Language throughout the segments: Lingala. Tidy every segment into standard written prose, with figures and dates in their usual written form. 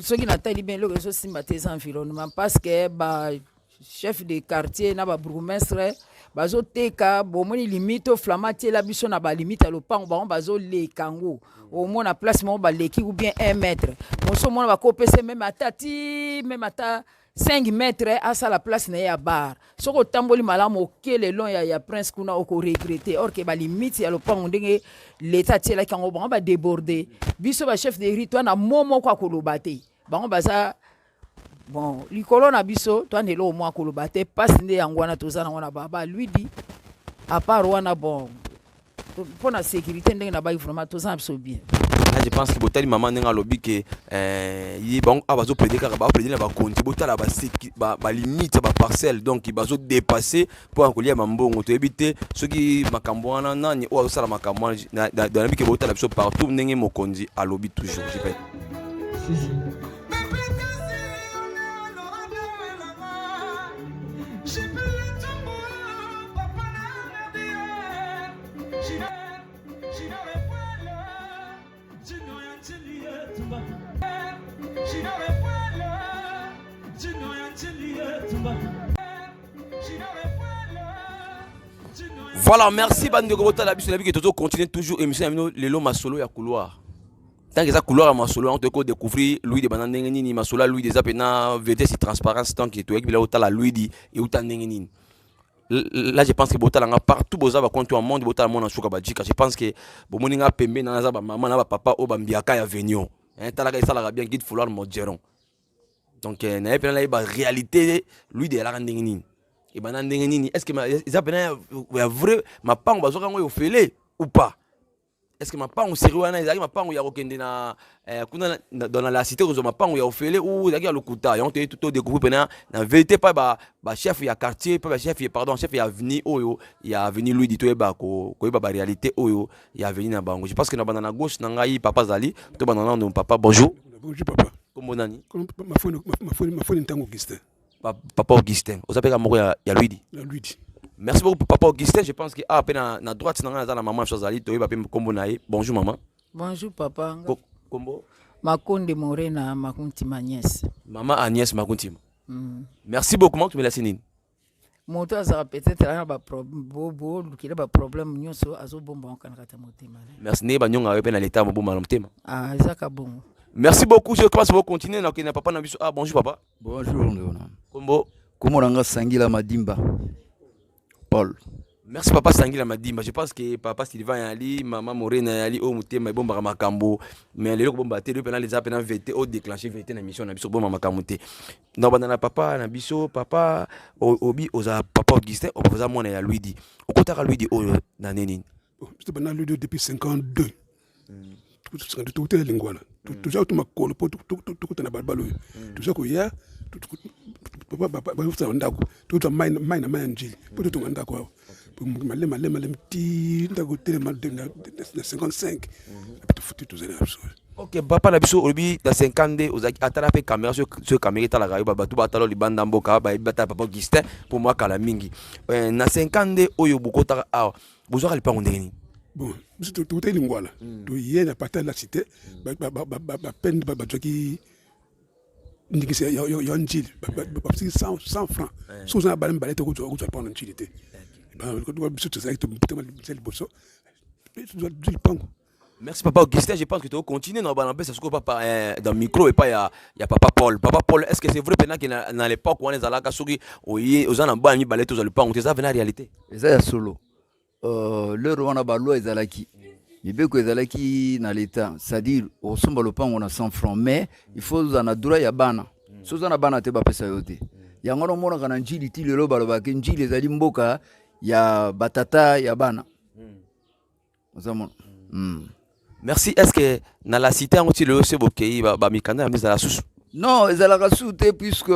soki natali bien eloko ezosimba te eza environnement parce que chef de quartier na bourgmestre bazoteka bomoni limite oflama tiela biso na balimite ya lopango bango bazoleka yango omona place moko baleki ou bien 1 mètre moso omona bakopesa même ata 5 mètres à la place na ya bar soki otamboli malamu oke le long ya prince kuna okoregrete or ke balimite ya lopango ndenge leta atielaki yango bango badéborde biso bachef de rite wana mo moko akoloba te bango baza bon likolo na biso toandela au moins koloba te pasi nde yango wana toza nango na baba lui dit à part wana bon pour la sécurité ndenge na bai vraiment toza biso bien. Là, je pense que botali maman nenga lobi que yi bango abazo plaider kaka ba plaider na ba konti botala ba limite ba parcelle donc ils bazo dépasser pour encolia mambongo to éviter ceux qui makambo wana nani o sala makambo dans la vie que botala biso partout ndenge mokonzi a lobi toujours je répète. Voilà, merci bande de Gobota la biso la vie que toujours continue toujours émission les lots masolo ya couloir. Tant que ça couloir masolo on te ko découvrir Louis de banane nini masolo Louis des apena VT si transparence tant que toi bila otala Louis di et uta nini. Là je pense que bota langa partout boza ba compte au monde bota la monde en souka badjika. Je pense que bo moninga pembe na za ba maman na ba papa o ba mbiaka ya venio. Hein tala ka sala bien guide fouloir modéron. Donc na epena la ba réalité Louis de la nini. Et ben est-ce que ça vrai ma pango bazoka ngo ofele ou pas? Est-ce que ma pango sérieux na ezaki ma pango ya kokende na kuna dans la cité ko ma pango ya ofele ou ezaki ya lokuta ya on te tout découvrir pena na vérité pas ba chef ya quartier pas chef pardon chef ya avenue oyo ya avenue Louis Dito ba ko ba réalité oyo ya avenue na bango. Je pense que na bana na gauche na ngai papa Zali to bana na papa bonjour. Bonjour papa. Comment nani? Ma phone ntango Augustin. Papa Augustin, vous appelez à mourir à Louis. Merci beaucoup Papa Augustin, je pense que à peine à droite dans la maman Chazali, tu vas combo naï. Bonjour maman. Bonjour papa. Combo. Makonde Morena Makunti Agnès. Maman Agnès Makunti. Merci beaucoup tu me laisses nini. Moto azara peut-être là ba problème qui ba problème nyonso azo bomba on kata motema. Merci ne ba nyonga wepe na l'état mo bomba na motema. Ah ezaka bon. Merci beaucoup, je commence à continuer. Papa ah, bonjour papa. Bonjour. Kombo. Comment on a Sangila Madimba? Paul. Merci papa Sangila Madimba. Je pense que papa Sylvain Ali, maman Morena Ali, au Mouté, bomba Makambo. Mais les bomba té, les appels VT, au déclenché VT na mission na biso bomba Makamuté. Non, banana papa, na biso, papa, obi, oza papa Augustin, au professeur Mona ya Louis di. Au contraire, Louis di, oh, na Nénine. C'est banana Louis depuis 52. Tout est lingwana. Tout ça, tout ma colo, tout na barbalo. Tout ça, quoi, tout a mine manji, tout tout anda quoi. Malem ti ndago tele mal de 55. Tout foutu tout ça. Ok, papa na biso obi dans 52 ozaki attraper caméra sur caméra ta la rayo ba tout batalo libanda mboka ba bata papa Augustin pour moi kala mingi. Na 52 oyo bukota a bozwa lipa ngondeni. Bon, tout est lingwala. To yé na partir de la cité, peine ba joki ndiki se yo njil, ba 100 francs. Sous un balem balete ko to prendre njilité. Ba ko do biso to ça to putement le bosso. Tu pango. Merci papa Augustin, je pense que tu vas continuer dans le ça se papa dans le micro et pas il y a papa Paul. Papa Paul, est-ce que c'est vrai pendant que dans l'époque où on est allé à Kasuri, aux en bas ni balete aux le pango, c'est ça venait la réalité. C'est solo. Le Rwanda balo ezalaki mibeko ezalaki na l'état c'est-à-dire au somba le pan on a 100 francs mais il faut en a droit ya bana soza na bana te ba pesa yote yango no mona kana njili ti lelo baloba ke njili ezali mboka ya batata ya bana ozamona merci. Est-ce que dans la cité on le se bokei ba mikanda ya mise la sous non ezalaka soute puisque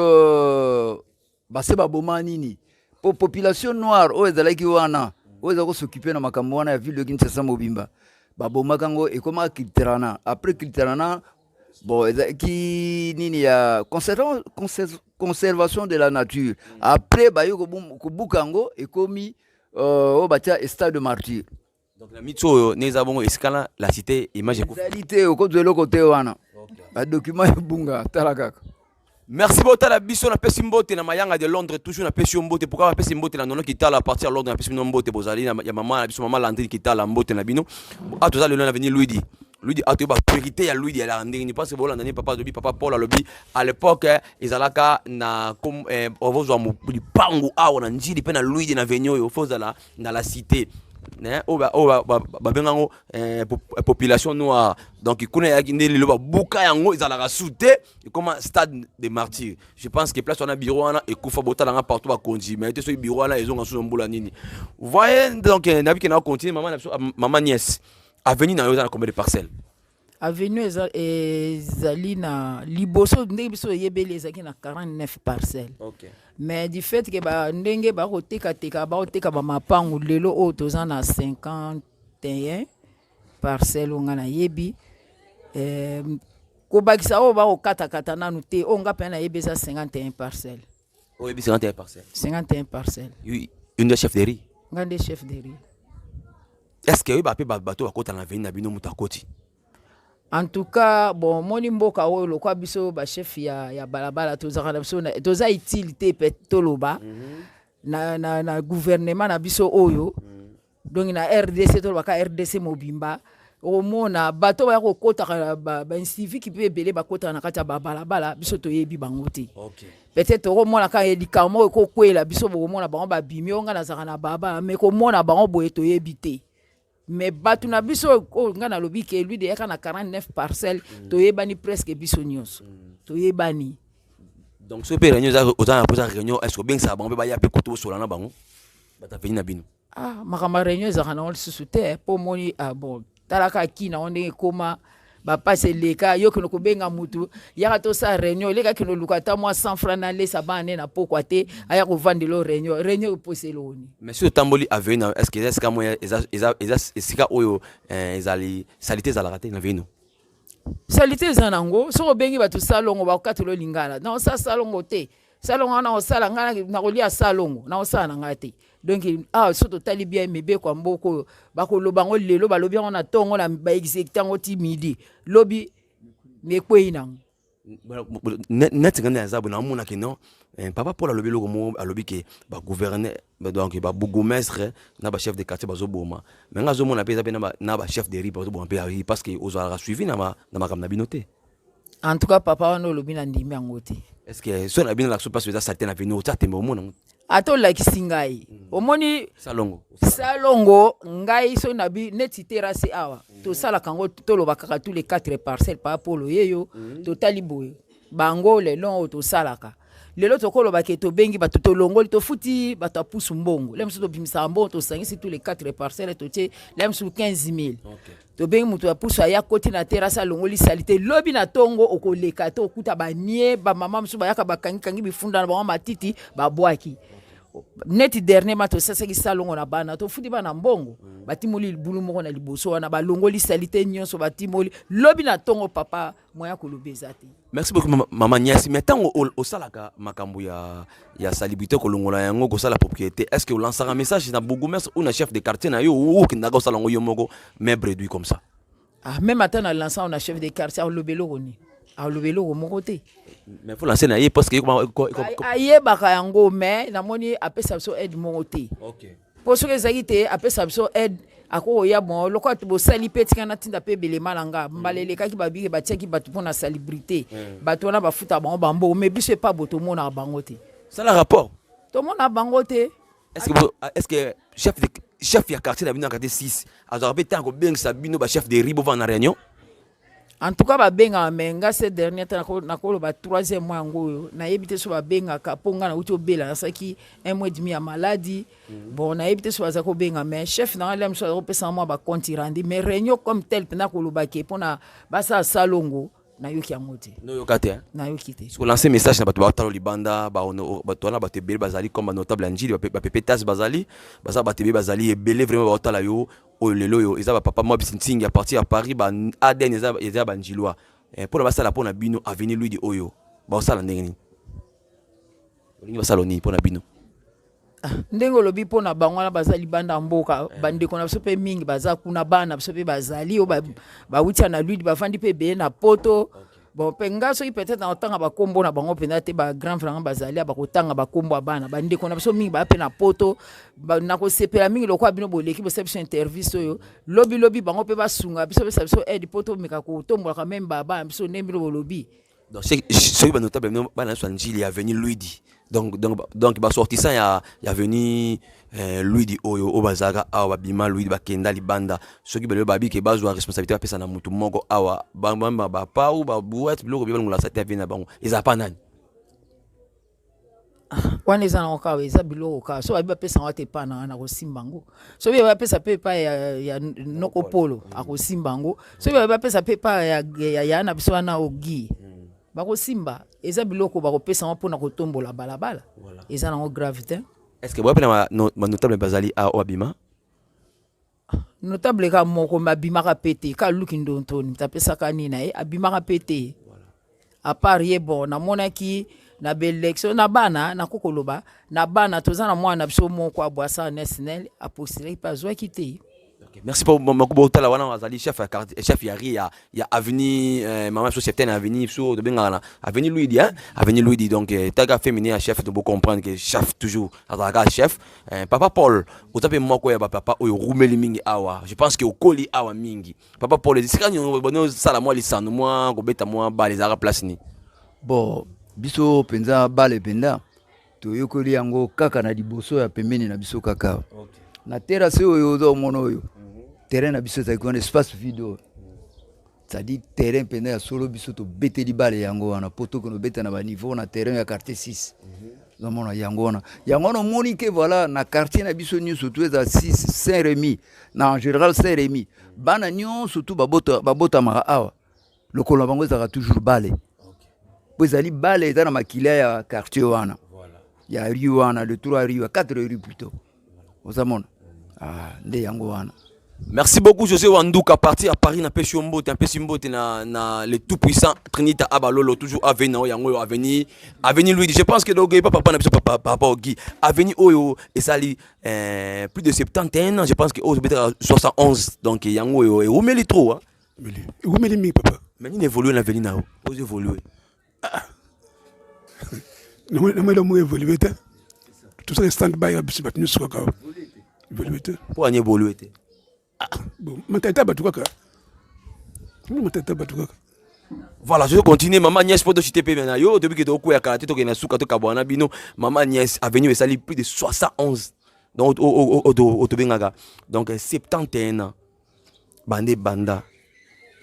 ba se ba bomani ni pour population noire o ezalaki wana oza ko s'occuper na makambo wana ya ville de Kinshasa mobimba baboma kango et comment kilterana après kilterana bon qui nini ya conservation de la nature après bayo ko bukango ekomi o batia stade de martyr. Donc la mitso neza bongo escala la cité image ko réalité ko zelo côté wana ba document bunga talakaka. Merci beaucoup la biso na pesi mbote na mayanga de Londres toujours na pesi mbote pourquoi na pesi mbote na nono qui tala à partir de Londres na pesi mbote bozali na ya maman na biso maman Landry qui tala mbote na bino a toza le na venir Louis a to ba priorité ya Louis ya Landry ni parce que bolanda ni papa de papa Paul alobi à l'époque ezalaka na comme ovozo mu pangu awa na njili pe na Louis na venio yo fozala na la cité babengango population noire donc kuna ya ndeli lo babuka yango ezalaka soute comme stade de martyrs. Je pense que place on a bureau wana et kufa botala nga partout ba konji mais ce bureau wana ils ont en sous mbula nini. Vous voyez donc nabi qui na continuer maman nièce avenue na yo na combien de parcelles? Avenue ezali na liboso ndenge biso yebeli ezaki na 49 parcelles. OK. Mais du fait que ba ndenge ba koteka ba mapangu lelo o toza na 51 parcelles nga na yebi ko bakisa o ba kata nanu te o nga pe na yebi za 51 parcelles. O yebi 51 parcelles. 51 parcelles. Une des chefs de riz. Nga des chefs de riz. Est-ce que yo ba pe bato akota na veni na bino mutakoti? En tout cas, bon, moni mboka o lo kwa biso ba chef ya balabala tozaka na biso toza utilité petoloba na gouvernement na biso oyo donc na RDC to baka RDC mobimba o mona bato ba ko kota ba civique pe belé ba kota na kata ba balabala biso to yebi bango te. OK. Peut-être o mona ka edikamo ko kwela biso bo mona bango ba bimi onga na zaka na baba mais ko mona bango boye to yebi te. Mais batu na biso nga na lobi ke lui de yaka na 49 parcelles to yebani presque biso nyonso to yebani. Donc ce père réunion aux poser réunion est-ce que bien ça bon ba ya pe koto so na bango bata veni na bino makama réunion za kana on susute po moni bon talaka kina onde koma ba passe leka yo kino kubenga mutu yaka to sa réunion leka kino lukata moi 100 francs na lesa bane na pokwa te aya ko vandelo réunion poseloni. Monsieur Tamboli avenue est-ce que moi esika oyo ezali salité za la raté na vino salité za nango so bengi batu salongo ba katolo lingala na sa salongo te salongo na osala ngana na kolia salongo na osala na ngate donc surtout tali bien mebe kwa mboko bakoloba ngo lelo balobi ngo na tongo na ba exécutant ngo ti midi lobi mekwei nango net ngana za bona mona ke non papa Paul alobi loko mo alobi ke ba gouverneur donc ba bourgmestre na ba chef de quartier bazo boma mais ngazo mona pesa na ba chef de riz bazo boma pe parce que ozala suivi na makam na binoté. En tout cas papa wana olobi na ndimi yango te. Est-ce que so na bino la so passe za salté na vino ta tembo mona ato lakisi ngai omoni salongo ngai so na bi neti terrasse awa to sala kango to lo bakaka tous les 4 parcelles par polo yeyo to taliboye bango le long to salaka lelo to kolo ba ke to bengi ba to longoli to futi ba to pusu mbongo lemso to bimisa mbongo to sangisi tous les 4 parcelles to tie lemso 15000 to bengi mutu ya pusu ya koti na terrasse longoli salité lobi na tongo okoleka to kuta ba nie ba mama msu ba yaka ba kangi bifunda na ba matiti ba bwaki neti dernier mato sasa ki salongo na bana to futi bana mbongo batimoli bulu moko na liboso wana balongoli salité nyonso batimoli lobi na tongo papa moya kolobeza te. Merci beaucoup maman Niasi. Mais tant au salaka makambu ya salibité kolongola yango ko sala propriété est-ce que vous lancez un message na bourgmestre ou na chef de quartier na yo ou ki ndaga salongo yo moko mais réduit comme ça même attend na lancer on a chef de quartier au lobelo roni a lobelo ko moko te mais faut lancer na ye parce que aye baka yango mais na moni apesa so aide moko te. OK pour ce que ezaki apesa so aide ako ya bon lokwa to sali peti kana tinda pe bele malanga mbalele kaki babike batiaki batu pona salubrité batu na bafuta bango bambo mais biso pas boto mona bango te ça le rapport to mona bango te. Est-ce que chef ya quartier na bino quartier 6 azorbe tango beng sabino ba chef de ribo va na réunion en tout cas ba benga menga ce dernier temps na ko ba 3e mois ngo na yebite so ba benga ka ponga na uto bela na saki 1 mois et demi ya maladie bon na yebite so za ko benga mais chef na lem so repesa moi ba compte randi mais réunion comme tel pena ko lobaki pona ba sa salongo na yoki yangote no yokate na yoki te so lancer message na bato ba talo libanda ba bato na bato bel bazali comme notable anjili ba pepetas bazali baza bato bel bazali ebele vraiment ba tala yo o lelo yo eza ba papa moi bisintingi à partir à Paris ba ADN eza ba njilwa pour la basala pour na bino avenir lui di oyo ba osala ndenge nini olingi basala ni pour na bino ndenge olobi mpona bango wana baza libanda mboka bandeko na biso mpe mingi baza kuna bana biso mpe bazali oyo bawutia na lwidi bafandi mpe ebele na poto bon mpe nga soki peut-être na kotanga bakombo na bango mpenza te bagrand franga bazali bakotanga bakombo ya bana bandeko na biso mingi baya mpe na poto na kosepela mingi lokola bino boleki bosala biso intervice oyo lobilobi bango mpe basunga biso pesa biso aide po tomeka kotombolaka meme babana biso ndenge bino bolobi donc soki banotable bana biso ya njili ya avenir luidi donc basortissant ya venu luidi oyo o bazaka awa babima luidi bakenda libanda soki belo babike bazwa responsabilité bapesa na mutu moko awa bamba bapau babuet biloko bibalongola sate ya vena bango eza pa nani wana eza nango kawa eza biloko kawa so babi bapesa ngo te pa na kosimba ngo soki babi bapesa mpe pa ya noko polo akosimba ngo soki babi bapesa mpe pa ya na biso wana ogi bakosimba eza biloko bakopesa ngo mpona kotombola balabala eza nango gravité. Est-ce que vous avez un notable bazali à Obima? Notable ka moko mabimaka pété ka luki ndontoni tapesa kanina abimaka pété à part ye bon na monaki na belection na bana na kokoloba na bana tozana mwana biso moko abwasa national a postulé pas zwa kité. Merci pour mon la wana wazali chef yari ya avenir maman so chef avenir so de bengala avenir Louis hein avenir Louis donc taga féminin chef de beau comprendre que chef toujours ataga chef papa Paul otape moko ya papa oyo rumeli mingi awa je pense que okoli awa mingi papa Paul disika bono sala moi lisano moi ko beta moi ba les ara place ni bon biso penza bale penda to yokoli yango kaka na liboso ya pembeni na biso kaka na terrasse oyo do mono oyo terrain na biso za un espace vide c'est-à-dire terrain pena ya solo biso to bete di bale yango wana poto ko no beta na ba niveau na terrain ya quartier 6 do mona yango wana moni ke voilà na quartier na biso nyo surtout za 6 Saint-Rémy na en général Saint-Rémy bana nyo surtout babota mara awa lokolo bango za toujours bale bozali bale za na makila ya quartier wana voilà ya rue wana de 3 rue 4 rue plutôt osamona nde yango wana. Merci beaucoup José Wandouka parti à Paris na pesi mbote un pesi mbote na le tout puissant Trinita Abalolo toujours avenir yango avenir Louis je pense que donc papa na papa Ogi avenir oyo et sali plus de 71 ans je pense que au 71 donc yango oyo et omeli trop hein omeli mi papa mais ni évoluer na avenir na o évoluer non mais le mot évoluer tout ça stand by abisi batinu soka évoluer pour ani évoluer bon matata batukaka voilà je vais continuer maman Agnès pour de chiter pe na yo depuis que to ya karaté to na suka to kabwana bino maman Agnès avenue esali plus de 71 donc au bengaga donc 71 ans banda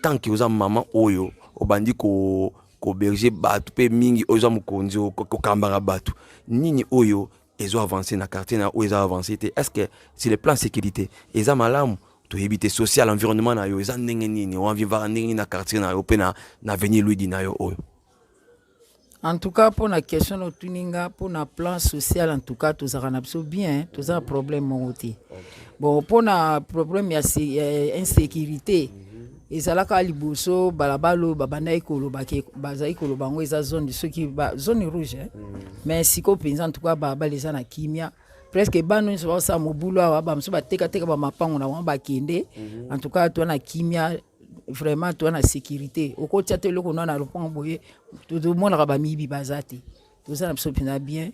tant que oza maman oyo obandi ko berger batu pe mingi oza mukonzi ko kambara batu nini oyo ezo avancer na quartier na oyo avancer est-ce que sur le plan sécurité eza malamu to éviter social environnement na yo eza ndenge nini on vivre ndenge na quartier na yo pe na avenir Louis na yo oyo en tout cas pour la question de tuninga pour na plan social en tout cas tout ça na biso bien tout ça problème monté bon pour na problème ya insécurité ezalaka liboso balabalo babanda ekolo bazai kolo bango eza zone de ceux qui zone rouge mais siko penza en tout cas baleza na kimia presque bano so sa mobulo wa ba mso bateka ba mapango na wa bakende en tout cas toi na kimia vraiment toi na sécurité okotia te loko na lopango boye tout le monde ba mibi bazati tout ça na biso pina bien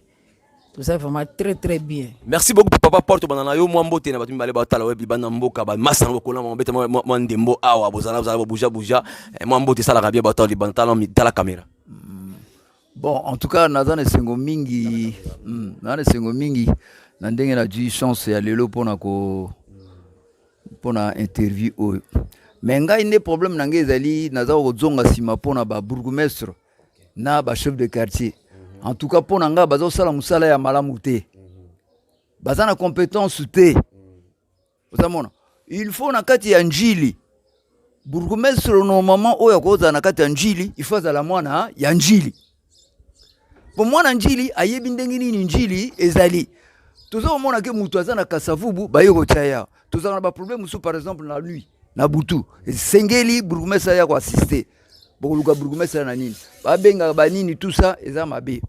tout ça vraiment très très bien. Merci beaucoup papa Porto banana yo moi mbote na batumi bale batala webi bana mboka ba masa ngokona mo beta mo ndembo awa bozala bouja moi mbote sala rabia batala bantala mi tala caméra. Bon en tout cas nazana sengo mingi na ndenge na du chance ya lelo pona interview oyo mais ngai ne problème na ngai ezali naza kozonga sima pona ba bourgmestre na ba chef de quartier en tout cas pona nga bazo sala musala ya malamu te bazana compétence te osamona il faut na kati ya njili bourgmestre normalement oyo koza na kati ya njili il faut za mwana ya njili pour mwana njili ayebi ndenge nini njili ezali toza omona ke mutu azana kasavubu bayoko taya toza na ba problème sous par exemple na lui na butu sengeli bourgmestre ya ko assister bokoluka bourgmestre na nini babenga banini tout ça eza mabe.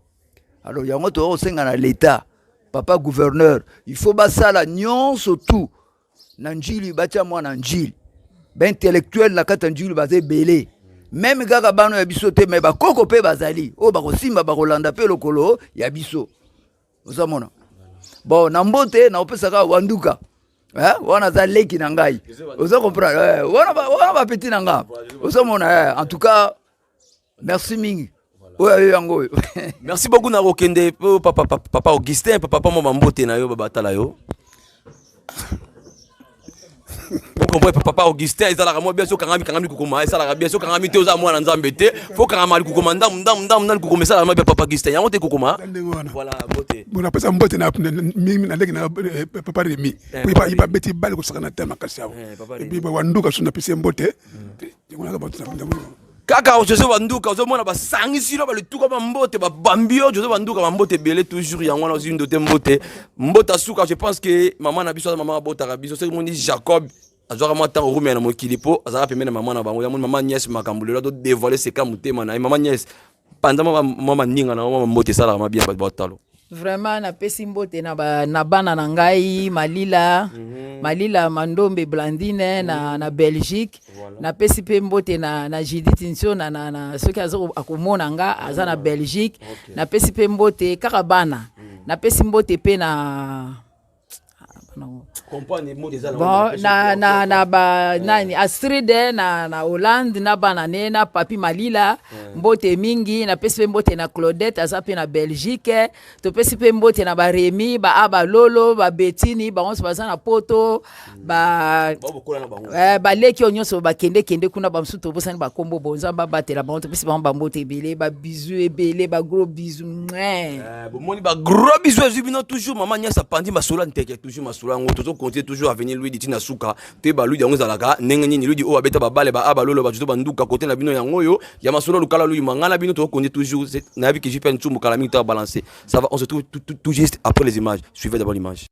Alors yango to osenga na l'état papa gouverneur il faut basala nyonso tout na njili batia mwana njili ba intellectuel na kata njili baze belé même kaka bano ya biso te mais bakoko pe bazali o bakosimba bakolanda pe lokolo ya biso ozamona bon na mbote na opesaka wanduka wana za leki na ngai oza comprendre wana ba petit na nga ozamona en tout cas merci mingi ouais yango merci beaucoup na rokende papa Augustin papa mo mbote na yo babatala yo. Vous comprenez papa Augustin ils ala bien sûr kangami kokoma ça la bien sûr kangami te oza mwana nzambe te faut kangama kokoma ndam kokoma ça la papa Augustin yango te kokoma voilà bote bona pesa mbote na mimi na leki na papa Remi il pas beti bal ko sakana tema kasao et puis wanduka suna pesa mbote ngona ka bote na kaka José Wanduka ozomona basangisi lo baletuka ba mbote ba bambio José Wanduka ba mbote belé toujours yango na aussi une dote mbote asuka je pense que maman na biso maman bota biso c'est mon dit Jacob azwaka mwa ntango rumia na mokili po azalaka pembeni na mama na bango ya mama nièce makambo lelo do dévoiler ses kamutema na mama nièce panza mama ninga na mama mbote sala ma bien batalo vraiment napesi mbote na bana na ngai malila mandombe blandine na Belgique napesi pe mbote na Judith Nsio na soki azo akomona nga aza na Belgique napesi pe mbote kaka bana napesi mbote pe na bon na ba nani Astrid na Hollande na banane na papi Malila mbote mingi na pesi mbote na Claudette aza pe na Belgique to pesi pe mbote na ba Remi ba aba lolo ba Betini ba onse baza na poto ba leki onyoso ba kende kuna ba msuto bosani ba kombo bonza ba batela ba onte pesi ba mbote ebele ba bisous ebele ba gros bisous bomoni ba gros bisous ezubino toujours maman nya sa pandi masolo nteke toujours masolo ngo to continuer toujours à venir lui dit na suka te ba lui yango zalaka ndenge nini lui dit o abeta ba bale ba aba lolo ba juto banduka côté na bino yango yo ya masolo lukala lui mangana bino to continuer toujours na bi que j'ai fait un tour kala mi ta balancer ça va on se trouve tout juste après les images suivez d'abord l'image.